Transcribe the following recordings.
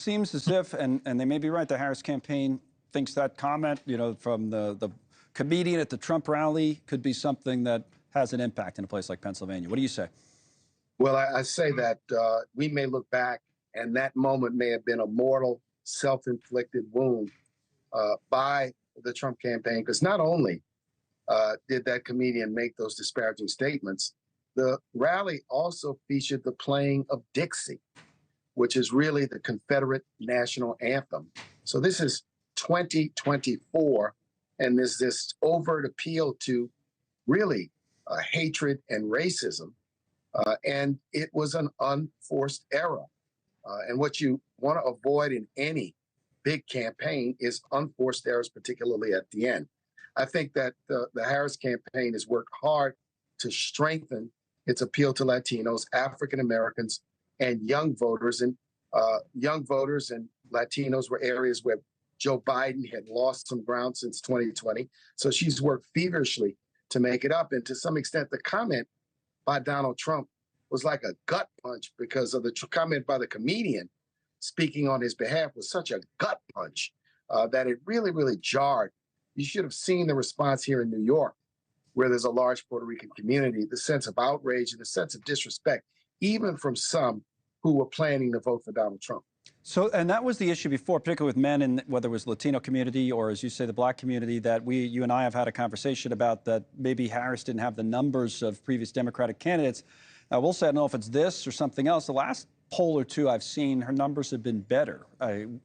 Seems as if, and they may be right, the Harris campaign thinks that comment, from the comedian at the Trump rally could be something that has an impact in a place like Pennsylvania. What do you say? Well, I say that we may look back and that moment may have been a mortal self-inflicted wound by the Trump campaign, because not only did that comedian make those disparaging statements, the rally also featured the playing of Dixie, which is really the Confederate national anthem. So this is 2024, and there's this overt appeal to really hatred and racism, and it was an unforced error. And what you want to avoid in any big campaign is unforced errors, particularly at the end. I think that the Harris campaign has worked hard to strengthen its appeal to Latinos, African Americans, and young voters. And young voters and Latinos were areas where Joe Biden had lost some ground since 2020. So she's worked feverishly to make it up. And to some extent, the comment by Donald Trump was like a gut punch, because of the comment by the comedian speaking on his behalf was such a gut punch that it really, really jarred. You should have seen the response here in New York, where there's a large Puerto Rican community, the sense of outrage and the sense of disrespect, even from some who were planning to vote for Donald Trump. So, and that was the issue before, particularly with men, in whether it was Latino community or, as you say, the Black community, that you and I have had a conversation about, that maybe Harris didn't have the numbers of previous Democratic candidates. I will say, I don't know if it's this or something else. The last poll or two I've seen, her numbers have been better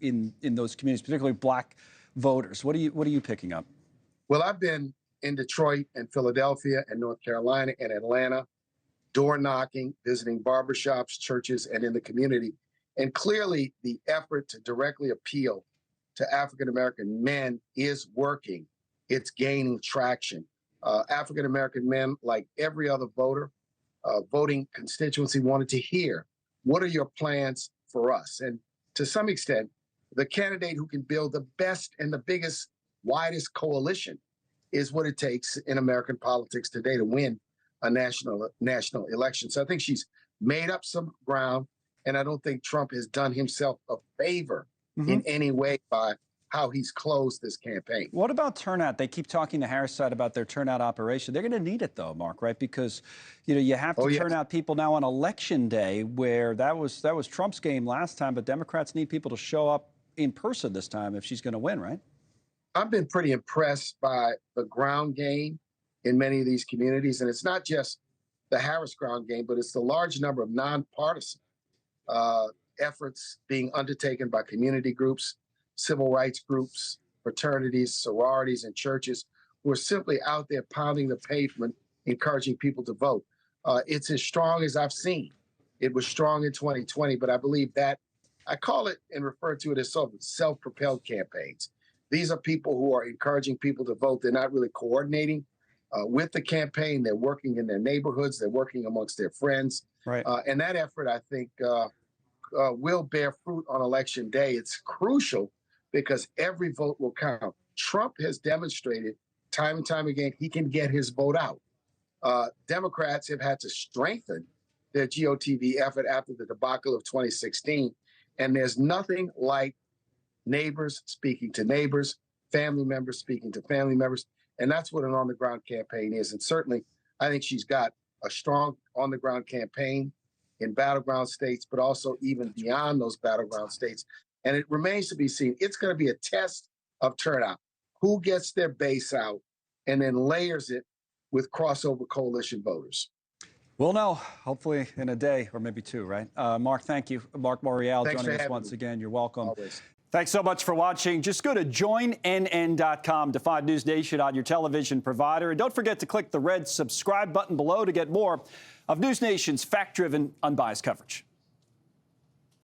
in those communities, particularly Black voters. What are you picking up? Well, I've been in Detroit and Philadelphia and North Carolina and Atlanta, door knocking, visiting barbershops, churches, and in the community. And clearly the effort to directly appeal to African-American men is working. It's gaining traction. African-American men, like every other voter, voting constituency, wanted to hear, what are your plans for us? And to some extent, the candidate who can build the best and the biggest, widest coalition is what it takes in American politics today to win a national election. So I think she's made up some ground, and I don't think Trump has done himself a favor in any way by how he's closed this campaign. What about turnout? They keep talking to Harris side about their turnout operation. They're going to need it, though, Mark, right? Because you have to turn out people now on election day, where that was Trump's game last time, but Democrats need people to show up in person this time if she's going to win, right? I've been pretty impressed by the ground game in many of these communities, and it's not just the Harris ground game, but it's the large number of nonpartisan efforts being undertaken by community groups, civil rights groups, fraternities, sororities, and churches who are simply out there pounding the pavement, encouraging people to vote. It's as strong as I've seen. It was strong in 2020, but I believe that, I call it and refer to it as sort of self-propelled campaigns. These are people who are encouraging people to vote. They're not really coordinating with the campaign. They're working in their neighborhoods. They're working amongst their friends. Right. And that effort, I think, will bear fruit on election day. It's crucial because every vote will count. Trump has demonstrated time and time again he can get his vote out. Democrats have had to strengthen their GOTV effort after the debacle of 2016. And there's nothing like neighbors speaking to neighbors, family members speaking to family members. And that's what an on-the-ground campaign is. And certainly, I think she's got a strong on-the-ground campaign in battleground states, but also even beyond those battleground states. And it remains to be seen. It's going to be a test of turnout. Who gets their base out and then layers it with crossover coalition voters? We'll know, hopefully in a day or maybe two, right? Mark, thank you. Marc Morial joining us once again. You're welcome. Always. Thanks so much for watching. Just go to joinnn.com to find NewsNation on your television provider. And don't forget to click the red subscribe button below to get more of NewsNation's fact-driven, unbiased coverage.